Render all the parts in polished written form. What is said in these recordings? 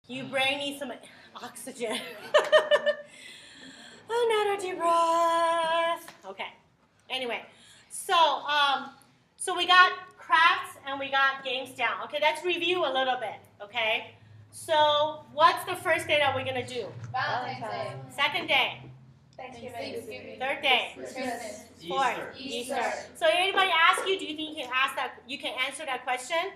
Your brain needs some oxygen. Another deep breath. Okay. Anyway, so we got crafts and we got games down. Okay, let's review a little bit. Okay. So what's the first day that we're gonna do? Valentine's Day. Second day. Thanksgiving. Third day. Christmas. Fourth. Easter. So anybody ask you, do you think you can ask that? You can answer that question?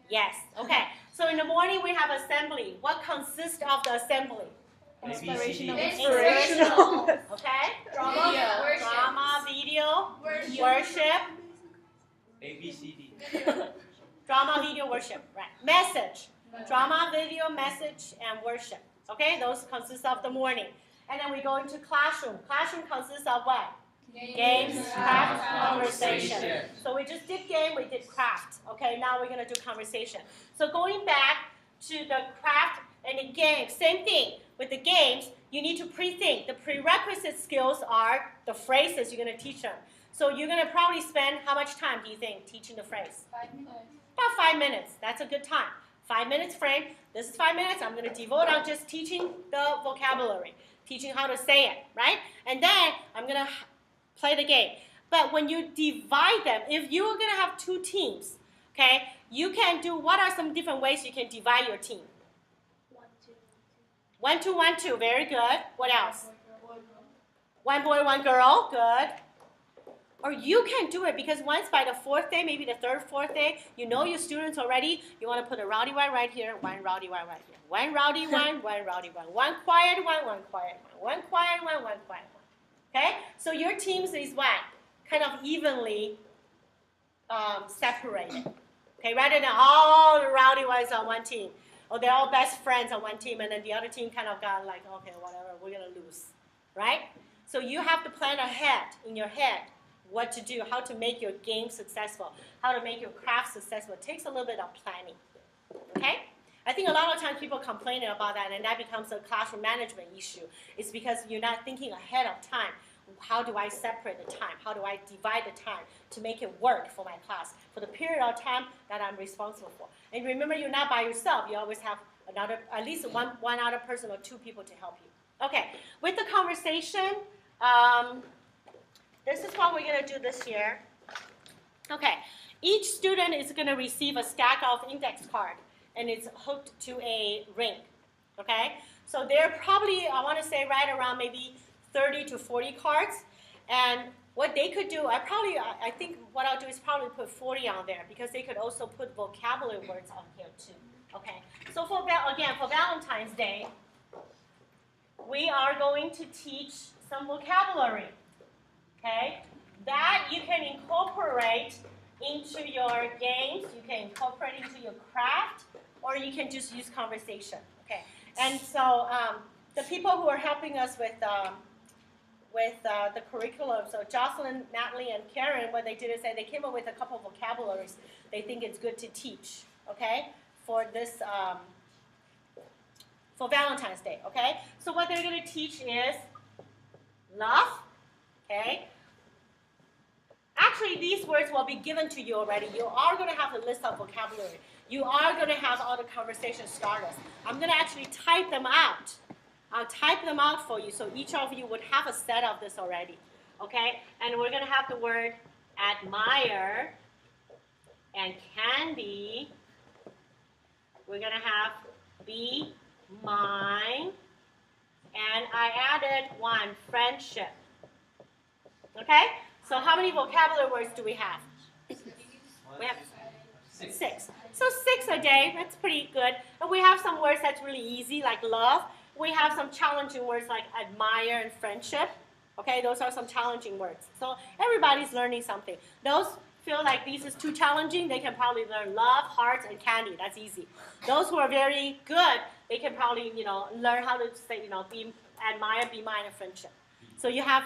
Yes. Okay. So in the morning we have assembly. What consists of the assembly? Inspirational. Okay. Drama. Video. Worship. ABCD. Drama, video, worship. Right. Message. Drama, video, message, and worship. Okay. Those consist of the morning. And then we go into classroom. Classroom consists of what? Games, craft, conversation. So we just did game, we did craft. Okay, now we're going to do conversation. So going back to the craft and the game, same thing. With the games, you need to pre-think. The prerequisite skills are the phrases you're going to teach them. So you're going to probably spend how much time do you think teaching the phrase? 5 minutes. About 5 minutes. That's a good time. 5 minutes frame. This is 5 minutes. I'm going to devote on just teaching the vocabulary, teaching how to say it, right? And then I'm going to play the game. But when you divide them, if you're going to have two teams, okay, you can do, what are some different ways you can divide your team? 1, 2, 1, 2. Very good. What else? One boy, one girl. Good. Or you can do it because once by the fourth day, maybe the third, fourth day, you know your students already. You want to put a rowdy one right here, one rowdy one right here. One rowdy one, one rowdy one. One quiet one, one quiet one. One quiet one, one quiet one. Okay? So your teams is what? Kind of evenly separated. Okay? Rather than all the rowdy ones on one team. Or they're all best friends on one team and then the other team kind of got like, okay, whatever, we're going to lose. Right? So you have to plan ahead in your head what to do, how to make your game successful, how to make your craft successful. It takes a little bit of planning. Okay? I think a lot of times people complain about that, and that becomes a classroom management issue. It's because you're not thinking ahead of time. How do I separate the time? How do I divide the time to make it work for my class, for the period of time that I'm responsible for? And remember, you're not by yourself. You always have another, at least one other person or two people to help you. Okay, with the conversation, this is what we're going to do this year. Okay, each student is going to receive a stack of index card, and it's hooked to a ring. Okay, so they're probably, I want to say, right around maybe 30 to 40 cards. And what they could do, I think what I'll do is probably put 40 on there because they could also put vocabulary words on here too. Okay, so for Valentine's Day, we are going to teach some vocabulary. Okay, that you can incorporate into your games, you can incorporate into your craft, or you can just use conversation. Okay, and so the people who are helping us with the curriculum, so Jocelyn, Natalie, and Karen, what they did is they came up with a couple of vocabularies they think it's good to teach. Okay, for this for Valentine's Day. Okay, so what they're going to teach is love. Okay. Actually, these words will be given to you already. You are going to have a list of vocabulary. You are going to have all the conversation starters. I'm going to actually type them out. I'll type them out for you, so each of you would have a set of this already. Okay? And we're going to have the word admire and can be. We're going to have be mine. And I added one, friendship. Okay? So how many vocabulary words do we have? We have 6. So 6 a day, that's pretty good. And we have some words that's really easy, like love. We have some challenging words like admire and friendship. Okay, those are some challenging words. So everybody's learning something. Those feel like this is too challenging, they can probably learn love, hearts, and candy. That's easy. Those who are very good, they can probably, learn how to say, be admire, be mine, and friendship. So you have,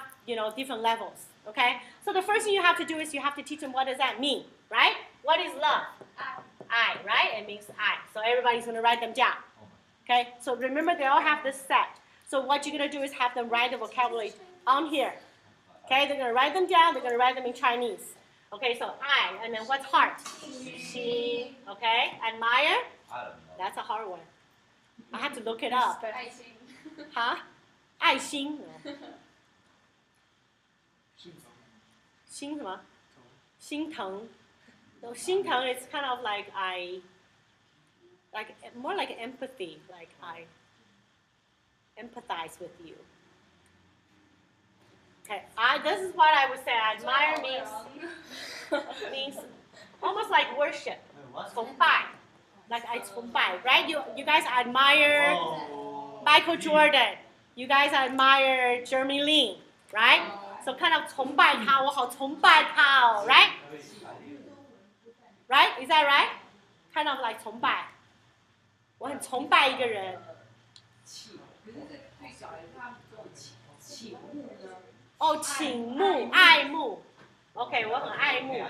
different levels. Okay? So the first thing you have to do is you have to teach them what does that mean, right? What is love? I, right? It means I. So everybody's going to write them down. Okay? So remember, they all have this set. So what you're going to do is have them write the vocabulary on here. Okay? They're going to write them down. They're going to write them in Chinese. Okay? So I, and then what's heart? She. Okay? Admire? I don't know. That's a hard one. I had to look it up. 爱心。哈，爱心，心什么？心疼。No, 心疼 is kind of like more like empathy, like I empathize with you. Okay, this is what I would say. Admire means almost like worship, 崇拜, like I 崇拜, right? You guys admire Michael Jordan. You guys admire Jeremy Lin, right? So kind of 崇拜他，我好崇拜他哦 right? Right? Is that right? Kind of like 崇拜，我很崇拜一个人。哦，倾慕、爱慕。OK， 我很爱慕。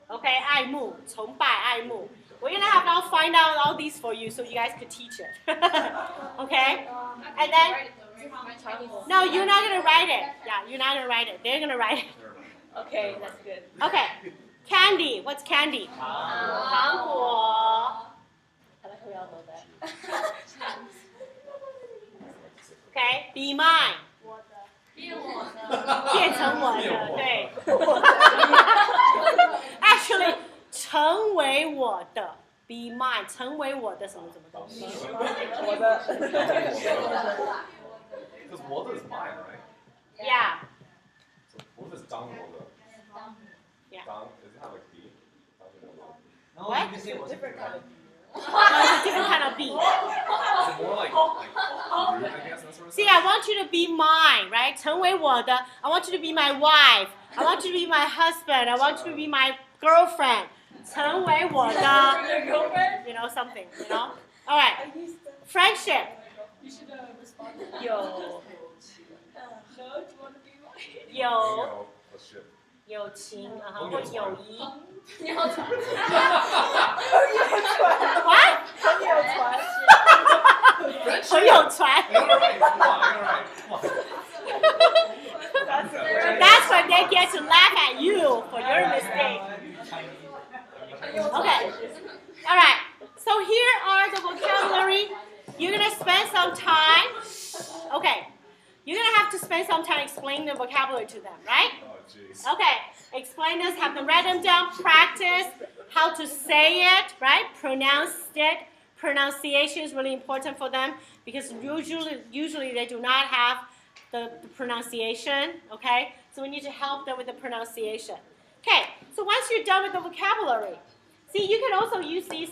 OK， 爱慕、崇拜、爱慕。We're gonna have to find out all these for you so you guys could teach it. Okay? And then, no, you're not gonna write it. Yeah, you're not gonna write it. They're gonna write it. Okay, that's good. Okay. Candy. What's candy? 糖果。I like how we all know that. Okay. Be mine. 变成我的，对。Actually. 成为我的 ，be mine， 成为我的什么什么东西？我的。Because 我的 is mine, right? Yeah. So 我的 is 当我的。Yeah. 当 does it have like B? No, What? you can say what's Different kind of. No, it's a different kind of be. Is it more like rude, I guess, that sort of See, stuff? I want you to be mine, right? 成为我的 I want you to be my wife. I want you to be my husband. I want you to be my girlfriend. 成为我的 you know, something, you know? All right. Friendship. Yo. 有 Let's ship. 友情，或友谊。What? 朋友船。I got it right. Come on, I got it right. Come on. That's when they get to laugh at you for your mistake. Okay. All right. So here are the vocabulary. You're gonna spend some time. Okay. You're gonna have to spend some time explaining the vocabulary to them, right? Oh, jeez. Okay. Explain this. Have them write them down. Practice how to say it, right? Pronounce it. Pronunciation is really important for them because usually they do not have the pronunciation. Okay. So we need to help them with the pronunciation. Okay. So once you're done with the vocabulary. See, you can also use these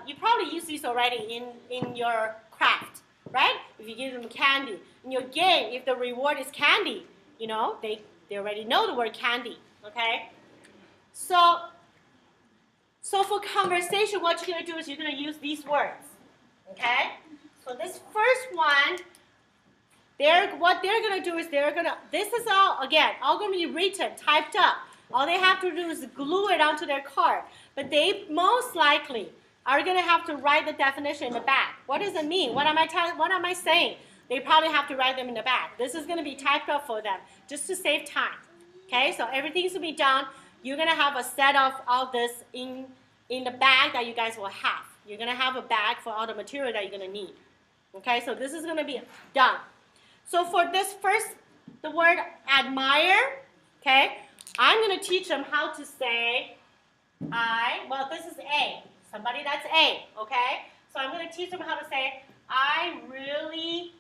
you probably use these already in your craft, right? If you give them candy. In your game, if the reward is candy, you know, they already know the word candy, okay? So for conversation, what you're going to do is you're going to use these words, okay? So this first one, what they're going to do is this is all going to be written, typed up. All they have to do is glue it onto their card. But they most likely are going to have to write the definition in the back. What does it mean? What am I saying? They probably have to write them in the back. This is going to be typed up for them just to save time. Okay, so everything's going to be done. You're going to have a set of all this in the bag that you guys will have. You're going to have a bag for all the material that you're going to need. Okay, so this is going to be done. So for this first, the word admire, okay, I'm going to teach them how to say this is A. Somebody that's A, okay? So I'm going to teach them how to say, I really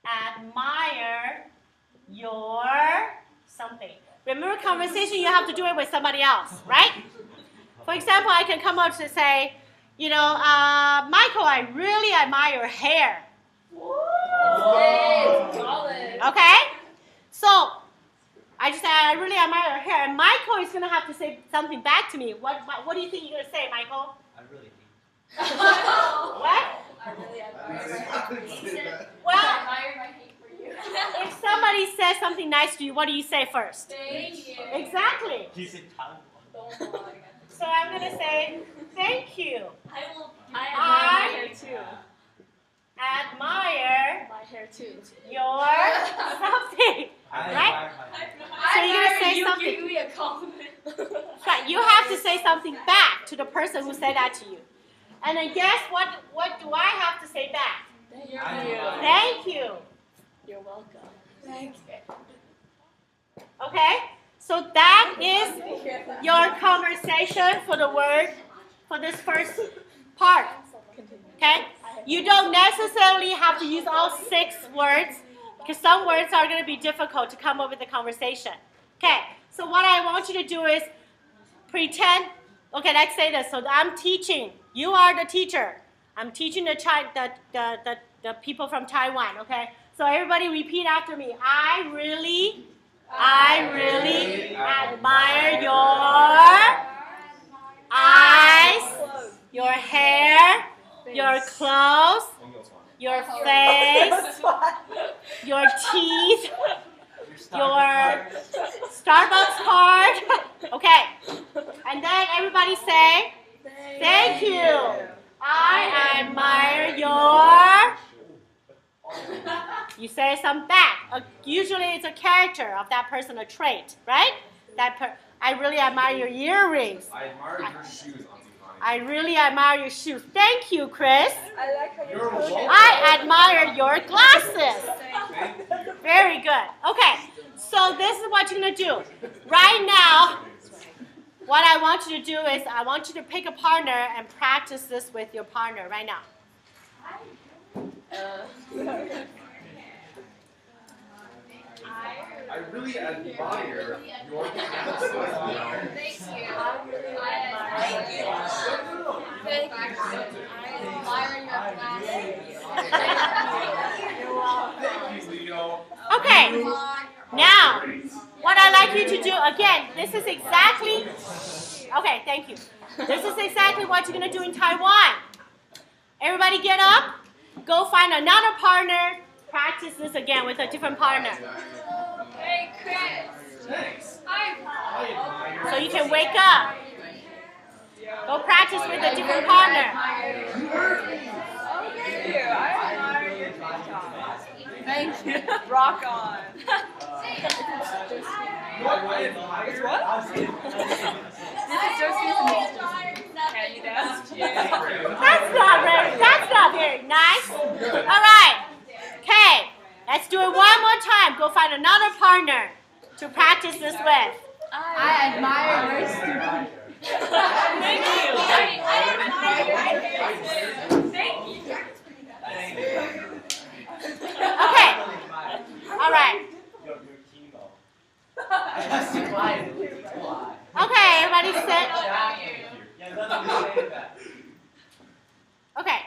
admire your something. Remember conversation, you have to do it with somebody else, right? For example, I can come out to say, you know, Michael, I really admire your hair. Okay? So, I just said, I really admire your hair. And Michael is going to have to say something back to me. What do you think you're going to say, Michael? I really think. What? I really admire. Well, admire my hate for you. if somebody says something nice to you, what do you say first? Thank you. Exactly. He said tongue. So I'm going to say, thank you. I admire my hair too. Admire My hair too. your something. Right? So you're going to say something. Give me a compliment. Right, you have to say something back to the person who said that to you. And then guess what do I have to say back? Thank Thank you. You're welcome. Thank you. Okay? So that is your conversation for the word for this first part. Okay? You don't necessarily have to use all 6 words because some words are going to be difficult to come up with a conversation. Okay? So what I want you to do is pretend. Okay, let's say this. So I'm teaching. You are the teacher. I'm teaching the people from Taiwan. Okay? So everybody repeat after me. I really admire your eyes, your hair, your clothes, your face, your teeth, your Starbucks card. Okay. And then everybody say, thank you. I admire your... You say some back. Usually it's a character of that person, a trait, right? I really admire your earrings. I admire your shoes, Auntie Connie. I really admire your shoes. Thank you, Chris. I like how You're welcome. I admire your glasses. Thank you. Very good. Okay, so this is what you're going to do. Right now, what I want you to do is I want you to pick a partner and practice this with your partner right now. I really admire your glasses. Thank you. Thank you. Thank you. I admire your glasses. Thank you, Leo. Okay, now, what I'd like you to do, again, this is exactly, okay, thank you. This is exactly what you're going to do in Taiwan. Everybody get up, go find another partner, practice this again with a different partner. Hey, Chris. Thanks. So you can wake up. Go practice with a different partner. Thank you. I admire your TikTok. Thank you. Rock on. What I admire? What? This is Josephine's Can you dance? That's not very nice. All right. Okay. Let's do it one more time. Go find another partner to practice this with. I admire your stupid. Thank you. Thank you. Okay. All right. Okay, everybody sit. Okay.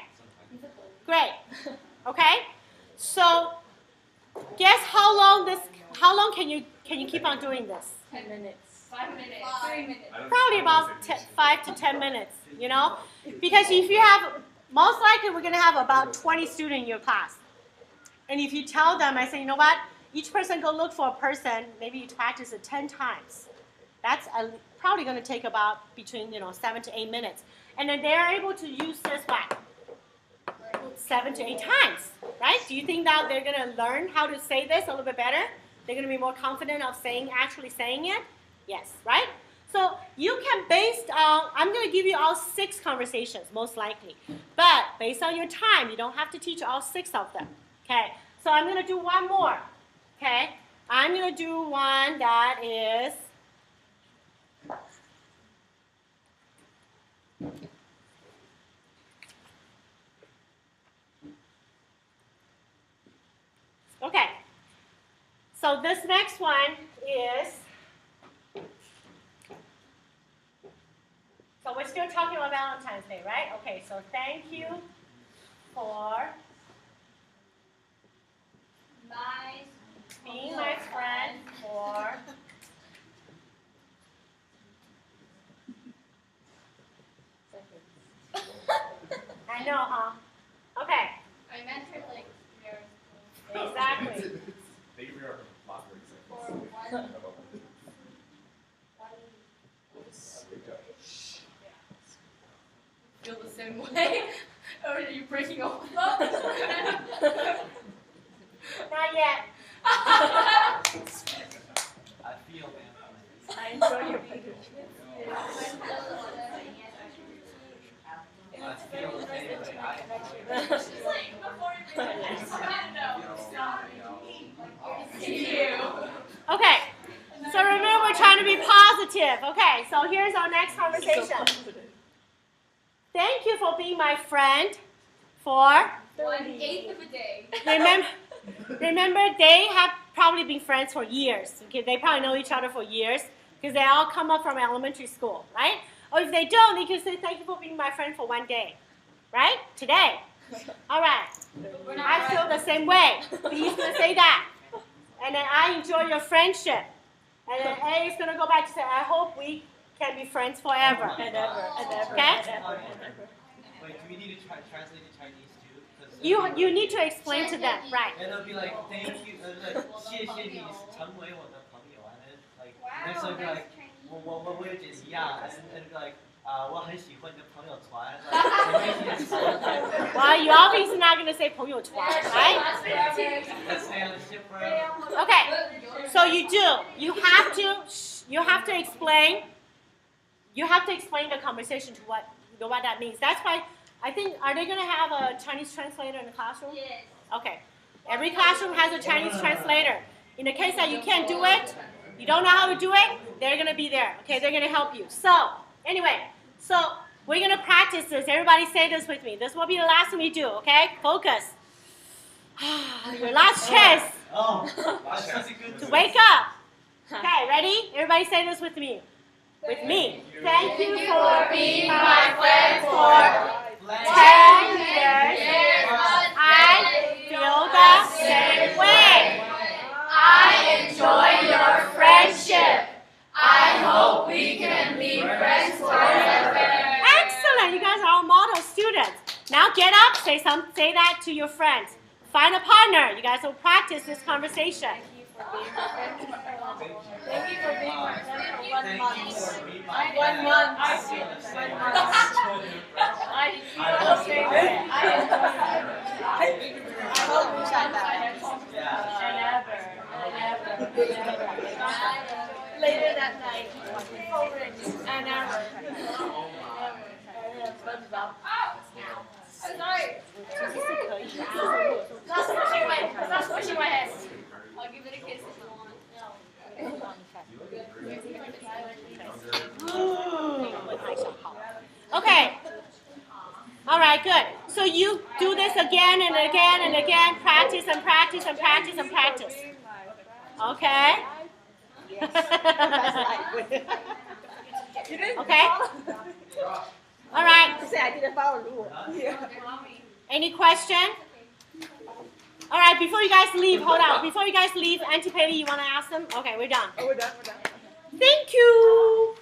Great. Okay. So, guess how long can you keep on doing this? 10 minutes. 5 minutes. 3 minutes. Probably about 5 to 10 minutes, you know? Because if you have, most likely we're going to have about 20 students in your class. And if you tell them, I say, you know what? Each person go look for a person, maybe you practice it 10 times. That's probably going to take about between 7 to 8 minutes. And then they're able to use this what? 7 to 8 times, right? Do you think that they're going to learn how to say this a little bit better? They're going to be more confident of actually saying it? Yes, right? So you can, based on, I'm going to give you all 6 conversations, most likely. But based on your time, you don't have to teach all 6 of them. Okay, so I'm going to do one more. Okay, I'm going to do one that is, okay, so this next one is, so we're still talking about Valentine's Day, right? Okay, so thank you for being my friend for I know, huh? Okay. I meant her like Exactly. They give me a lot of examples. for one. Feel the same way? Or are you breaking off? Not yet. I feel, man. I enjoy your picture. feel the same way I Okay. So remember, we're trying to be positive. Okay. So here's our next conversation. Thank you for being my friend for 1/8 of a day. Remember, they have probably been friends for years. Okay, they probably know each other for years because they all come up from elementary school, right? Or if they don't, they can say, thank you for being my friend for 1 day, right? Today. All right. I feel the same way. He's going to say that. And then I enjoy your friendship. And then A is going to go back to say, I hope we can be friends forever. And ever. Okay? Wait, do we need to translate to Chinese too? 'Cause, You need to explain to them, right? And it'll be like, thank you, like, 谢谢你成为我的朋友 and then like next time be like 我也觉得一样 and then be like 我很喜欢你的朋友团 like 我们一起成为 Well, you obviously not going to say 朋友团, right? Let's stay on the ship forever. Okay. So you do. You have to explain. You have to explain the conversation to what that means. That's why I think, are they going to have a Chinese translator in the classroom? Yes. Okay. Every classroom has a Chinese translator. In the case that you can't do it, you don't know how to do it, they're going to be there. Okay, they're going to help you. So, anyway, we're going to practice this. Everybody say this with me. This will be the last thing we do, okay? Focus. Your last chance Oh, that's a good to wake up. Okay, ready? Everybody say this with me. With me. Thank you for being my friend for 10 years. I feel the same way. I enjoy your friendship. I hope we can be friends forever. Excellent. You guys are all model students. Now get up. Say that to your friends. Find a partner. You guys will practice this conversation. Thank you for being my friend for 1 Thank you month. for being my 1 friend. month. I feel the same way. I feel the same way. I hope we shine that. Yeah. And later that night. And ever. SpongeBob. I'm sorry. Stop squishing my head. I'll give it a kiss if you want. Okay. All right, good. So you do this again and again and again. Practice and practice and practice and practice. Okay? Okay? All right. Say I didn't follow the rule. Any question? All right, before you guys leave, hold on. Before you guys leave, Auntie Patty, you want to ask them? Okay, we're done. Oh, we're done. Thank you.